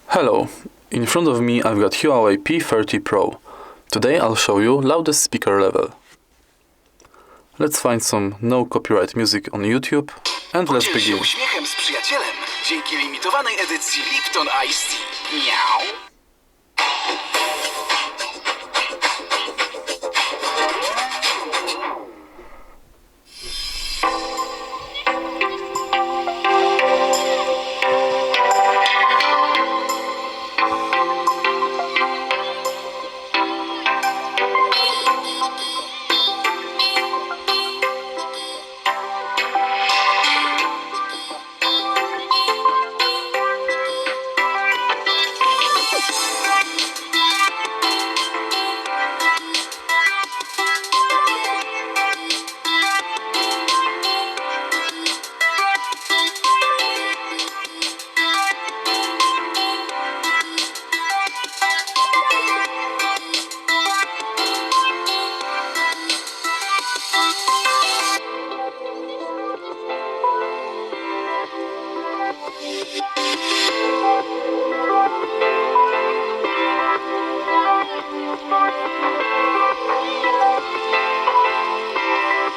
Hello, in front of me I've got Huawei P30 PRO. Today I'll show you loudest speaker level. Let's find some no copyright music on YouTube and let's begin. Uśmiechem z przyjacielem dzięki limitowanej edycji Lipton Iced Tea. Miau.